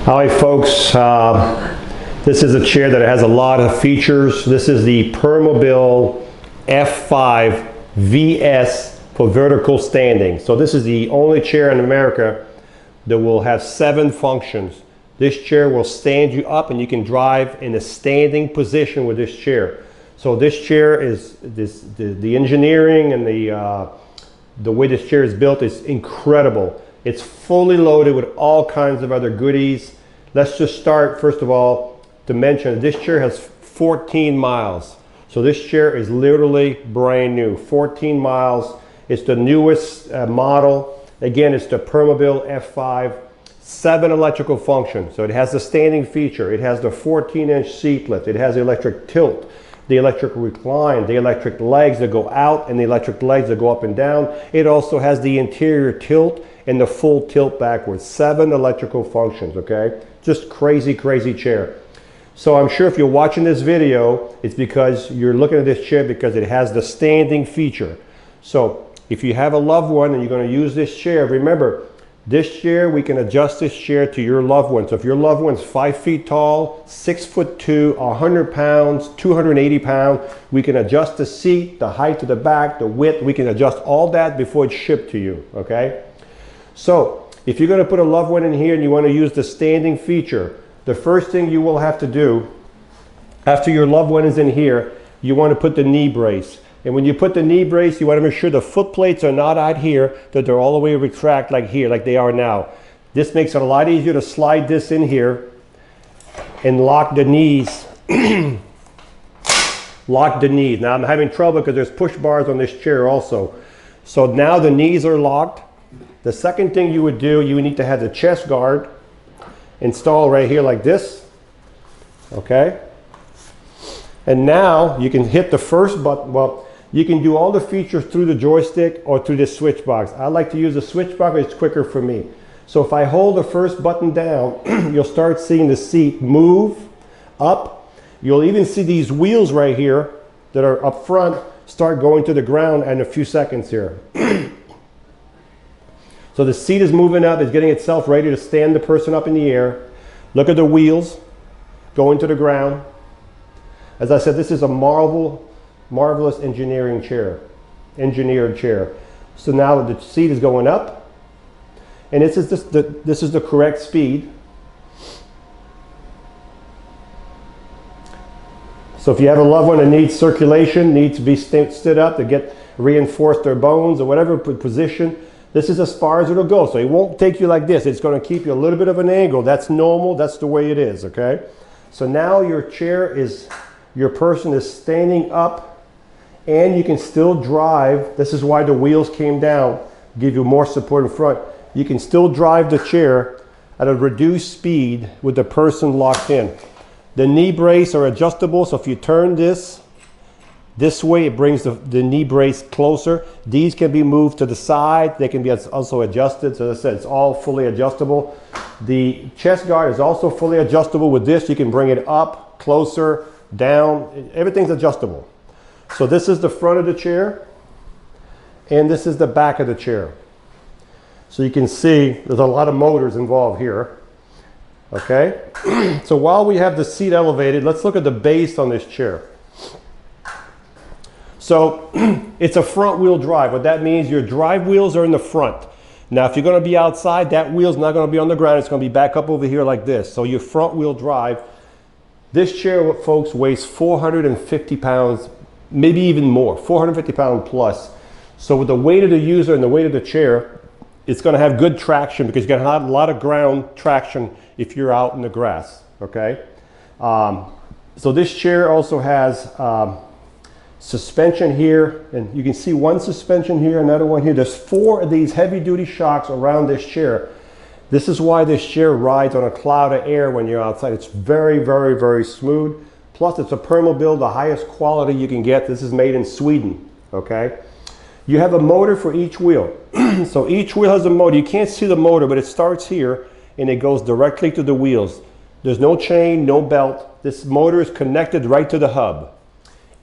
Hi folks, this is a chair that has a lot of features. This is the Permobil F5VS for vertical standing. So this is the only chair in America that will have 7 functions. This chair will stand you up and you can drive in a standing position with this chair. So this chair is, the engineering and the way this chair is built is incredible. It's fully loaded with all kinds of other goodies. Let's just start, first of all, to mention this chair has 14 miles. So this chair is literally brand new, 14 miles. It's the newest model. Again, it's the Permobil F5, 7 electrical functions. So it has the standing feature. It has the 14-inch seat lift. It has the electric tilt, the electric recline, the electric legs that go out and the electric legs that go up and down. It also has the interior tilt and the full tilt backwards. 7 electrical functions, okay? Just crazy, crazy chair. So I'm sure if you're watching this video, it's because you're looking at this chair because it has the standing feature. So if you have a loved one and you're going to use this chair, remember, this chair, we can adjust this chair to your loved one. So if your loved one's 5 feet tall, 6'2", 100 pounds, 280 pounds, we can adjust the seat, the height of the back, the width. We can adjust all that before it's shipped to you, okay? So if you're going to put a loved one in here and you want to use the standing feature, the first thing you will have to do after your loved one is in here, you want to put the knee brace. And when you put the knee brace, you want to make sure the foot plates are not out here, that they're all the way retract like here, like they are now. This makes it a lot easier to slide this in here and lock the knees. Lock the knees. Now I'm having trouble because there's push bars on this chair also. So now the knees are locked. The second thing you would do, you would need to have the chest guard installed right here like this, okay? And now you can hit the first button. Well, you can do all the features through the joystick or through the switch box. I like to use the switch box, it's quicker for me. So if I hold the first button down, you'll start seeing the seat move up. You'll even see these wheels right here that are up front start going to the ground in a few seconds here. So the seat is moving up, it's getting itself ready to stand the person up in the air. Look at the wheels going to the ground. As I said, this is a marvelous engineering chair, engineered chair. So now the seat is going up, and this is the correct speed. So if you have a loved one that needs circulation, needs to be stood up to get reinforce their bones or whatever position, this is as far as it'll go. So it won't take you like this. It's going to keep you a little bit of an angle. That's normal. That's the way it is, okay? So now your chair is, your person is standing up and you can still drive. This is why the wheels came down, give you more support in front. You can still drive the chair at a reduced speed with the person locked in. The knee brace are adjustable. So if you turn this way, it brings the knee brace closer. These can be moved to the side. They can be also adjusted. So as I said, it's all fully adjustable. The chest guard is also fully adjustable. With this, you can bring it up, closer, down. Everything's adjustable. So this is the front of the chair, and this is the back of the chair. So you can see there's a lot of motors involved here. Okay? So while we have the seat elevated, let's look at the base on this chair. So it's a front wheel drive. What that means, your drive wheels are in the front. Now, if you're going to be outside, that wheel's not going to be on the ground. It's going to be back up over here like this. So your front wheel drive. This chair, folks, weighs 450 pounds, maybe even more, 450 pounds plus. So with the weight of the user and the weight of the chair, it's going to have good traction because you're going to have a lot of ground traction if you're out in the grass, okay? So this chair also has suspension here, and you can see one suspension here, another one here. There's 4 of these heavy-duty shocks around this chair. This is why this chair rides on a cloud of air when you're outside. It's very, very, very smooth. Plus, it's a Permobil, the highest quality you can get. This is made in Sweden, okay? You have a motor for each wheel. So each wheel has a motor. You can't see the motor, but it starts here, and it goes directly to the wheels. There's no chain, no belt. This motor is connected right to the hub.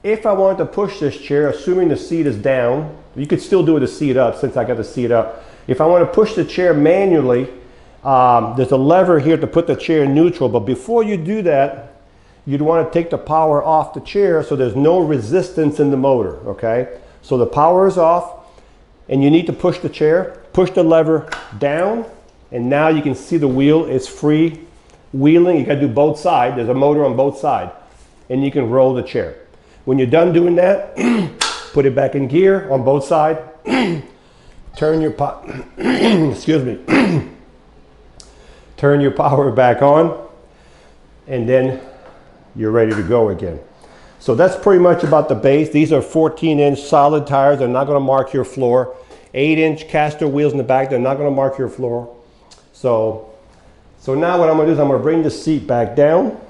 If I wanted to push this chair, assuming the seat is down, you could still do it with the seat up since I got the seat up. If I want to push the chair manually, There's a lever here to put the chair in neutral, but before you do that, you'd want to take the power off the chair so there's no resistance in the motor, okay? So the power is off, and you need to push the chair, push the lever down, and now you can see the wheel is free wheeling. You got to do both sides. There's a motor on both sides, and you can roll the chair. When you're done doing that, put it back in gear on both sides. Turn your excuse me. Turn your power back on, and then you're ready to go again. So that's pretty much about the base. These are 14-inch solid tires. They're not going to mark your floor. 8-inch caster wheels in the back. They're not going to mark your floor. So now what I'm going to do is I'm going to bring the seat back down.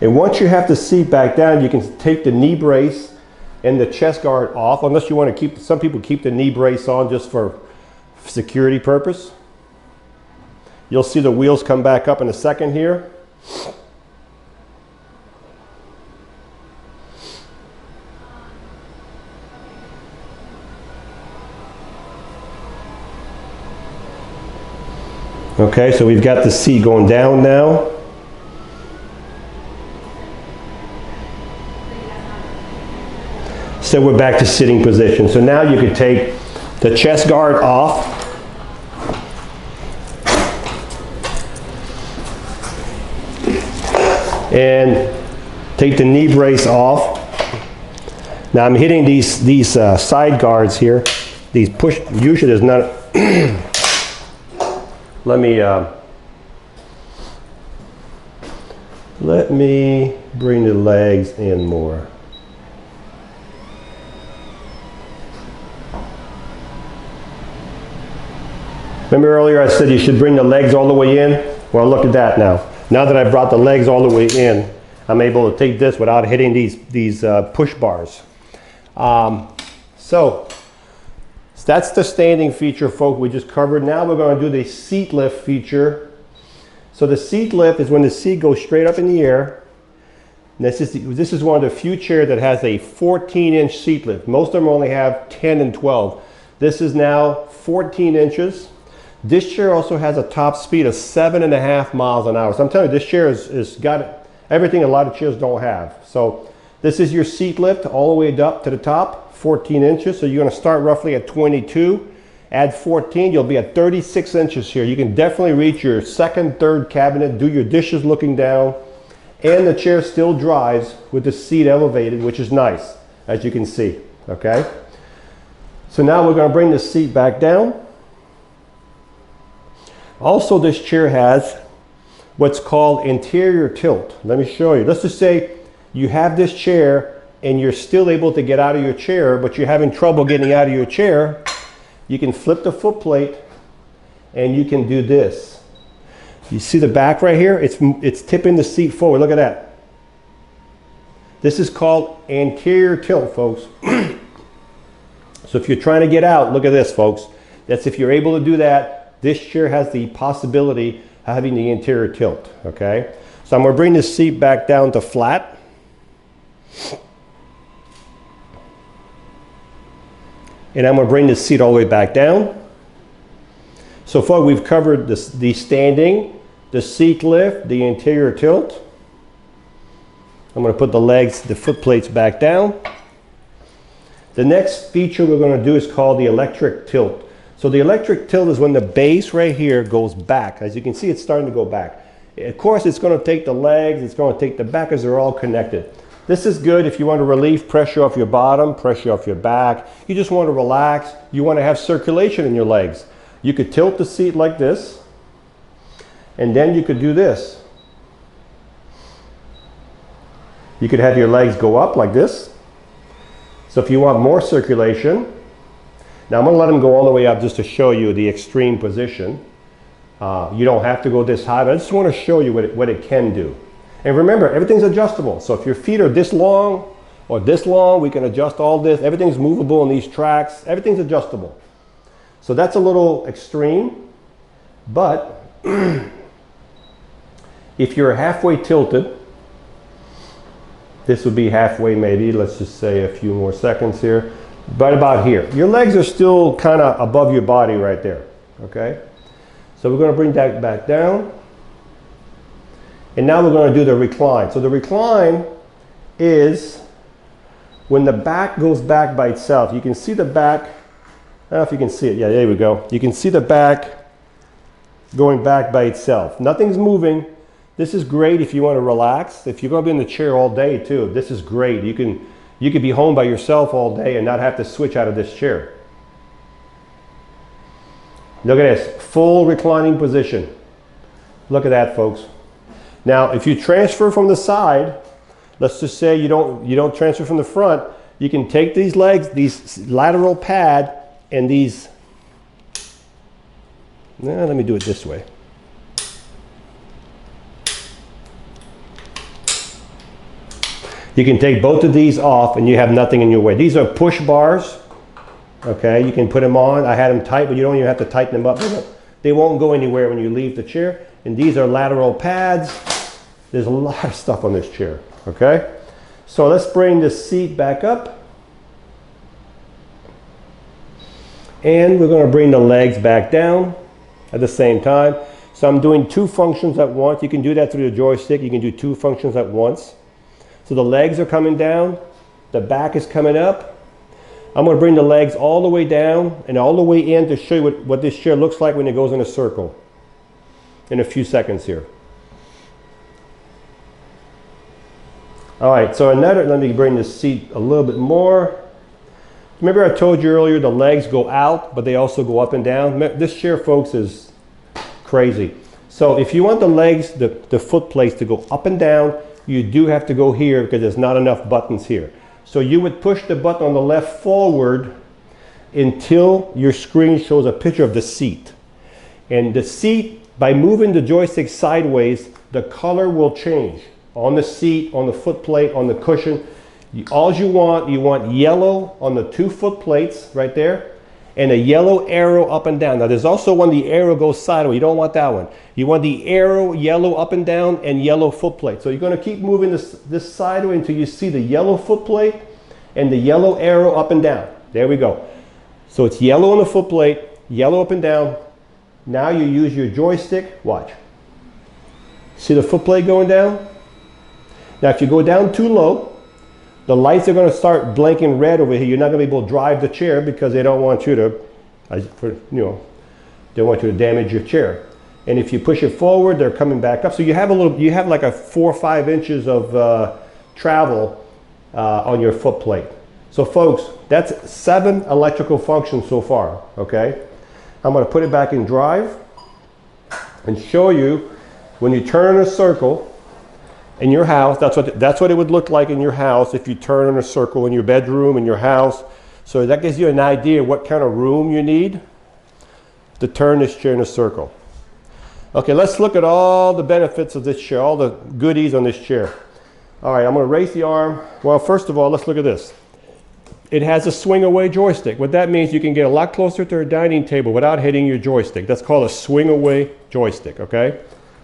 And once you have the seat back down, you can take the knee brace and the chest guard off, unless you want to keep, some people keep the knee brace on just for security purpose. You'll see the wheels come back up in a second here. Okay, so we've got the seat going down now. So we're back to sitting position. So now you can take the chest guard off. And take the knee brace off. Now I'm hitting these side guards here. These push, usually there's not, let me bring the legs in more. Remember earlier I said you should bring the legs all the way in? Well, look at that now. Now that I brought the legs all the way in, I'm able to take this without hitting these push bars. So that's the standing feature, folks, we just covered. Now we're going to do the seat lift feature. So the seat lift is when the seat goes straight up in the air. This is one of the few chairs that has a 14-inch seat lift. Most of them only have 10 and 12. This is now 14 inches. This chair also has a top speed of 7.5 miles an hour. So I'm telling you, this chair is got everything a lot of chairs don't have. So this is your seat lift all the way up to the top, 14 inches. So you're going to start roughly at 22. Add 14, you'll be at 36 inches here. You can definitely reach your second, third cabinet, do your dishes looking down, and the chair still drives with the seat elevated, which is nice, as you can see, okay? So now we're going to bring the seat back down. Also, this chair has what's called anterior tilt. Let me show you. Let's just say you have this chair and you're still able to get out of your chair, but you're having trouble getting out of your chair. You can flip the foot plate and you can do this. You see the back right here? It's tipping the seat forward. Look at that. This is called anterior tilt, folks. So if you're trying to get out, look at this, folks. That's if you're able to do that. This chair has the possibility of having the anterior tilt, okay? So I'm going to bring this seat back down to flat. And I'm going to bring this seat all the way back down. So far we've covered the standing, the seat lift, the anterior tilt. I'm going to put the legs, the foot plates back down. The next feature we're going to do is called the electric tilt. So the electric tilt is when the base right here goes back. As you can see, it's starting to go back. Of course, it's going to take the legs, it's going to take the back, as they're all connected. This is good if you want to relieve pressure off your bottom, pressure off your back. You just want to relax. You want to have circulation in your legs. You could tilt the seat like this, and then you could do this. You could have your legs go up like this. So if you want more circulation, now I'm going to let them go all the way up just to show you the extreme position. You don't have to go this high, but I just want to show you what it can do. And remember, everything's adjustable. So if your feet are this long or this long, we can adjust all this. Everything's movable in these tracks. Everything's adjustable. So that's a little extreme, but if you're halfway tilted, this would be halfway maybe. Let's just say a few more seconds here. right about here. Your legs are still kind of above your body right there, okay? So we're going to bring that back down. And now we're going to do the recline. So the recline is when the back goes back by itself. You can see the back. I don't know if you can see it. Yeah, there we go. You can see the back going back by itself. Nothing's moving. This is great if you want to relax. If you're going to be in the chair all day too, this is great. You can be home by yourself all day and not have to switch out of this chair. Look at this, full reclining position. Look at that, folks. Now, if you transfer from the side, let's just say you don't transfer from the front, you can take these legs, these lateral pad, and these. Now, let me do it this way. You can take both of these off and you have nothing in your way. These are push bars. Okay, you can put them on. I had them tight, but you don't even have to tighten them up. They won't go anywhere when you leave the chair. And these are lateral pads. There's a lot of stuff on this chair. Okay, so let's bring the seat back up. And we're going to bring the legs back down at the same time. So I'm doing two functions at once. You can do that through the joystick. You can do two functions at once. So the legs are coming down, the back is coming up. I'm going to bring the legs all the way down and all the way in to show you what this chair looks like when it goes in a circle in a few seconds here. All right, so let me bring this seat a little bit more. Remember I told you earlier the legs go out, but they also go up and down? This chair, folks, is crazy. So if you want the legs, the foot plates to go up and down, you do have to go here because there's not enough buttons here. So you would push the button on the left forward until your screen shows a picture of the seat. And the seat, by moving the joystick sideways, the color will change. On the seat, on the foot plate, on the cushion. All you want yellow on the two foot plates right there, and a yellow arrow up and down. Now there's also one the arrow goes sideways. You don't want that one. You want the arrow yellow up and down and yellow foot plate. So you're going to keep moving this sideways until you see the yellow foot plate and the yellow arrow up and down. There we go. So it's yellow on the foot plate, yellow up and down. Now you use your joystick. Watch. See the foot plate going down? Now if you go down too low, the lights are going to start blinking red over here. You're not going to be able to drive the chair because they don't want you to, they want you to damage your chair. And if you push it forward, they're coming back up. So you have like a 4 or 5 inches of travel on your foot plate. So folks, that's 7 electrical functions so far. Okay, I'm going to put it back in drive and show you when you turn in a circle. In your house, that's what it would look like in your house if you turn in a circle in your bedroom, in your house. So that gives you an idea what kind of room you need to turn this chair in a circle. Okay, let's look at all the benefits of this chair, all the goodies on this chair. All right, I'm going to raise the arm. Well, first of all, let's look at this. It has a swing away joystick. What that means, you can get a lot closer to a dining table without hitting your joystick. That's called a swing away joystick, okay?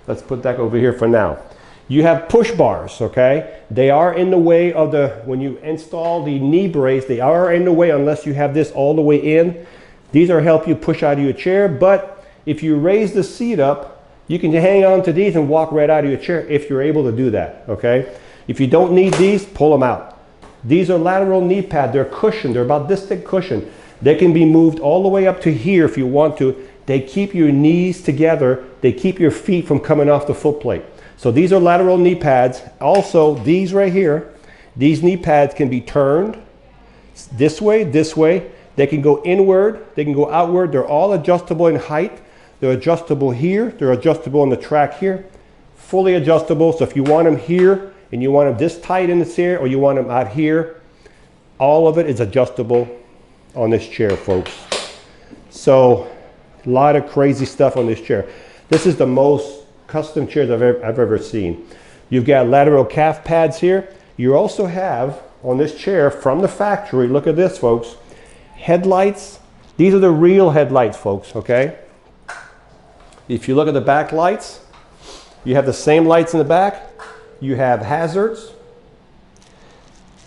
Let's put that over here for now. You have push bars, okay? They are in the way of when you install the knee brace, they are in the way unless you have this all the way in. These are help you push out of your chair, but if you raise the seat up, you can hang on to these and walk right out of your chair if you're able to do that, okay? If you don't need these, pull them out. These are lateral knee pads, they're cushioned, they're about this thick cushion. They can be moved all the way up to here if you want to. They keep your knees together, they keep your feet from coming off the foot plate. So these are lateral knee pads. Also, these right here, these knee pads can be turned this way. They can go inward, they can go outward. They're all adjustable in height. They're adjustable here. They're adjustable on the track here. Fully adjustable. So if you want them here and you want them this tight in the chair or you want them out here, all of it is adjustable on this chair, folks. So a lot of crazy stuff on this chair. This is the most custom chairs I've ever seen. You've got lateral calf pads here. You also have on this chair from the factory, look at this, folks, headlights. These are the real headlights, folks, okay? If you look at the back lights, you have the same lights in the back. You have hazards,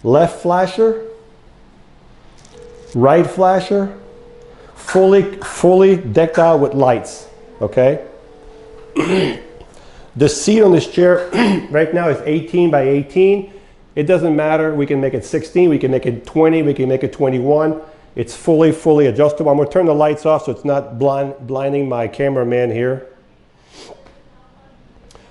left flasher, Right flasher, fully decked out with lights, okay? The seat on this chair right now is 18 by 18. It doesn't matter, we can make it 16, we can make it 20, we can make it 21. It's fully adjustable. I'm gonna turn the lights off so it's not blinding my cameraman here.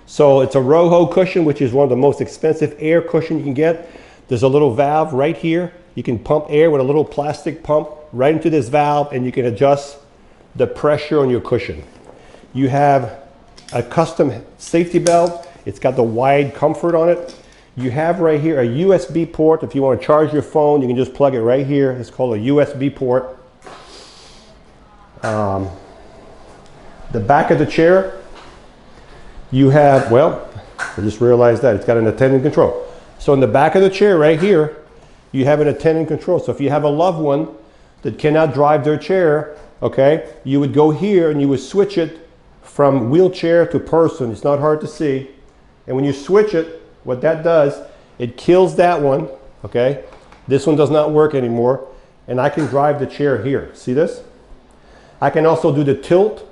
So it's a Roho cushion, which is one of the most expensive air cushion you can get. There's a little valve right here. You can pump air with a little plastic pump right into this valve, and you can adjust the pressure on your cushion. You have a custom safety belt. It's got the wide comfort on it. You have right here a USB port. If you want to charge your phone, you can just plug it right here. It's called a USB port. The back of the chair, you have, well, I just realized that it's got an attendant control. So in the back of the chair right here, you have an attendant control. So if you have a loved one that cannot drive their chair, okay, you would go here and you would switch it from wheelchair to person. It's not hard to see. And when you switch it, what that does, it kills that one, okay? This one does not work anymore, and I can drive the chair here. See this? I can also do the tilt.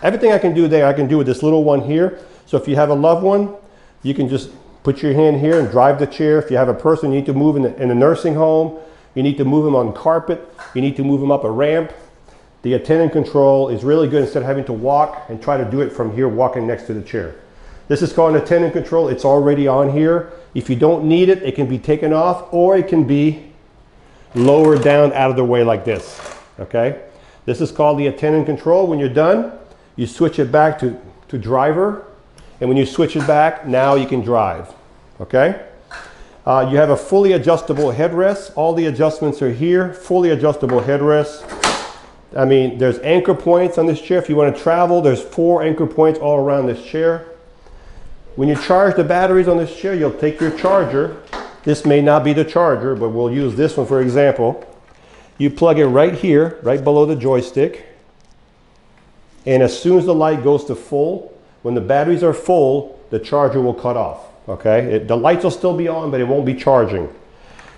Everything I can do there, I can do with this little one here. So if you have a loved one, you can just put your hand here and drive the chair. If you have a person you need to move in a nursing home, you need to move them on carpet, you need to move them up a ramp. The attendant control is really good instead of having to walk and try to do it from here, walking next to the chair. This is called an attendant control. It's already on here. If you don't need it, it can be taken off, or it can be lowered down out of the way like this, okay? This is called the attendant control. When you're done, you switch it back to driver, and when you switch it back, now you can drive, okay? You have a fully adjustable headrest. All the adjustments are here, fully adjustable headrest. I mean, there's anchor points on this chair. If you want to travel, there's 4 anchor points all around this chair. When you charge the batteries on this chair, you'll take your charger. This may not be the charger, but we'll use this one for example. You plug it right here, right below the joystick. And as soon as the light goes to full, when the batteries are full, the charger will cut off, okay? The lights will still be on, but it won't be charging.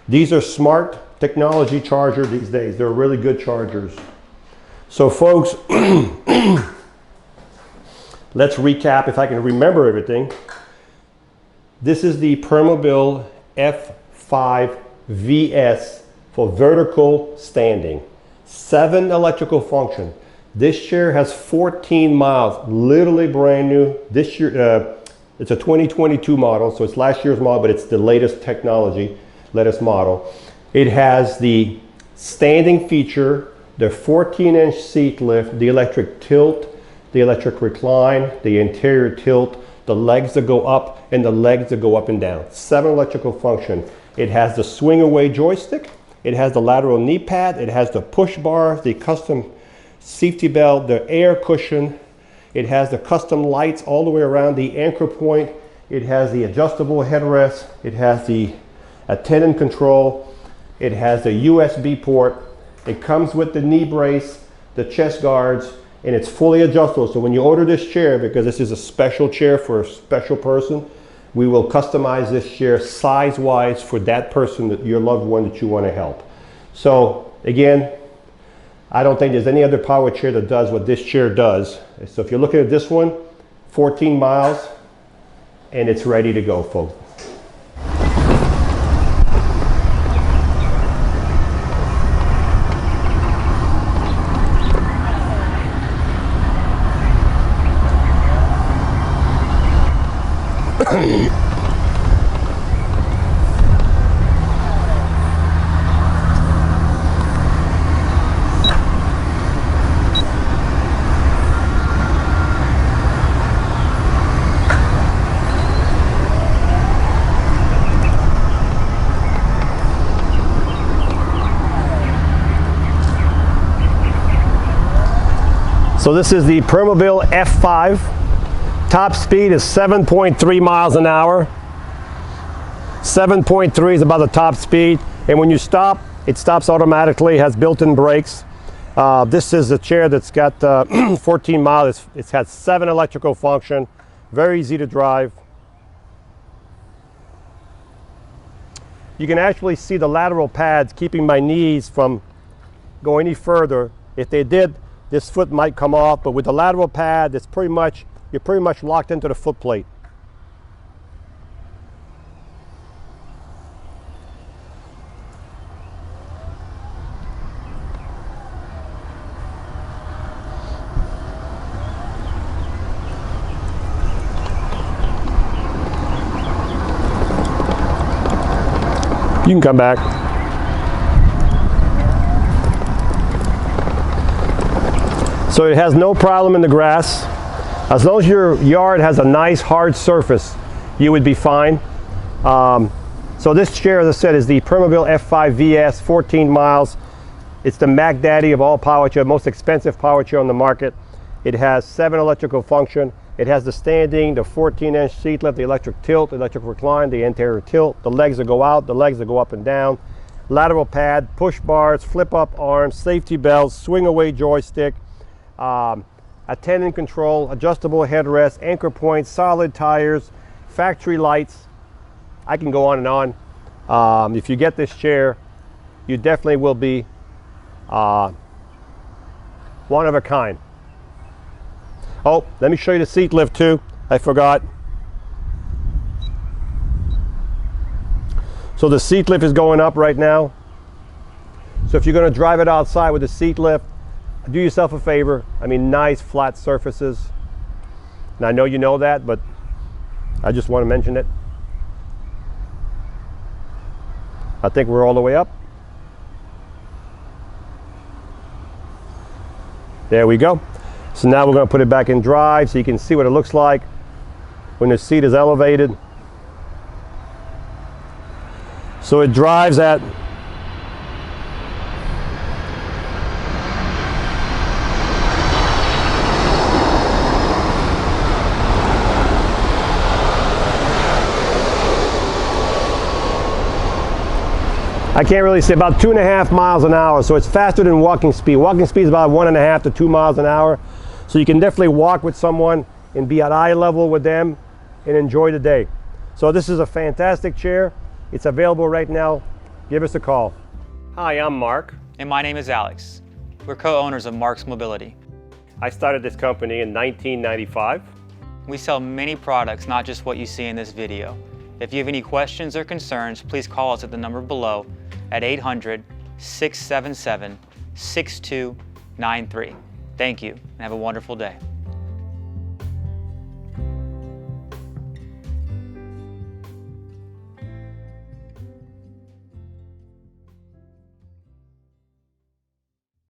These are smart technology chargers these days. They're really good chargers. So folks, let's recap if I can remember everything. This is the Permobil F5VS for vertical standing. 7 electrical function. This chair has 14 miles, literally brand new. This year, it's a 2022 model, so it's last year's model, but it's the latest technology, latest model. It has the standing feature, the 14-inch seat lift, the electric tilt, the electric recline, the anterior tilt, the legs that go up, and the legs that go up and down. 7 electrical function. It has the swing away joystick. It has the lateral knee pad. It has the push bar, the custom safety belt, the air cushion. It has the custom lights all the way around the anchor point. It has the adjustable headrest. It has the attendant control. It has the USB port. It comes with the knee brace, the chest guards, and it's fully adjustable. So when you order this chair, because this is a special chair for a special person, we will customize this chair size-wise for that person, that your loved one that you want to help. So again, I don't think there's any other power chair that does what this chair does. So if you're looking at this one, 14 miles, and it's ready to go, folks. So this is the Permobil F5. Top speed is 7.3 miles an hour. 7.3 is about the top speed. And when you stop, it stops automatically, has built-in brakes. This is a chair that's got 14 miles. It's had 7 electrical function. Very easy to drive. You can actually see the lateral pads keeping my knees from go any further. If they did, this foot might come off, but with the lateral pad, it's pretty much, you're pretty much locked into the foot plate. You can come back. So it has no problem in the grass. As long as your yard has a nice hard surface, you would be fine. So this chair, as I said, is the Permobil F5VS, 14 miles. It's the Mac Daddy of all power chair, most expensive power chair on the market. It has 7 electrical function. It has the standing, the 14-inch seat lift, the electric tilt, electric recline, the anterior tilt, the legs that go out, the legs that go up and down, lateral pad, push bars, flip up arms, safety belts, swing away joystick, attendant control, adjustable headrest, anchor points, solid tires, factory lights. I can go on and on. If you get this chair, you definitely will be one of a kind. Oh, let me show you the seat lift too. I forgot. So the seat lift is going up right now. So if you're going to drive it outside with the seat lift, do yourself a favor. I mean, nice flat surfaces. And I know you know that, but I just want to mention it. I think we're all the way up. There we go. So now we're going to put it back in drive so you can see what it looks like when the seat is elevated. So it drives at I can't really say, about 2.5 miles an hour, so it's faster than walking speed. Walking speed is about 1.5 to 2 miles an hour. So you can definitely walk with someone and be at eye level with them and enjoy the day. So this is a fantastic chair. It's available right now. Give us a call. Hi, I'm Mark. And my name is Alex. We're co-owners of Marc's Mobility. I started this company in 1995. We sell many products, not just what you see in this video. If you have any questions or concerns, please call us at the number below at 800-677-6293. Thank you, and have a wonderful day.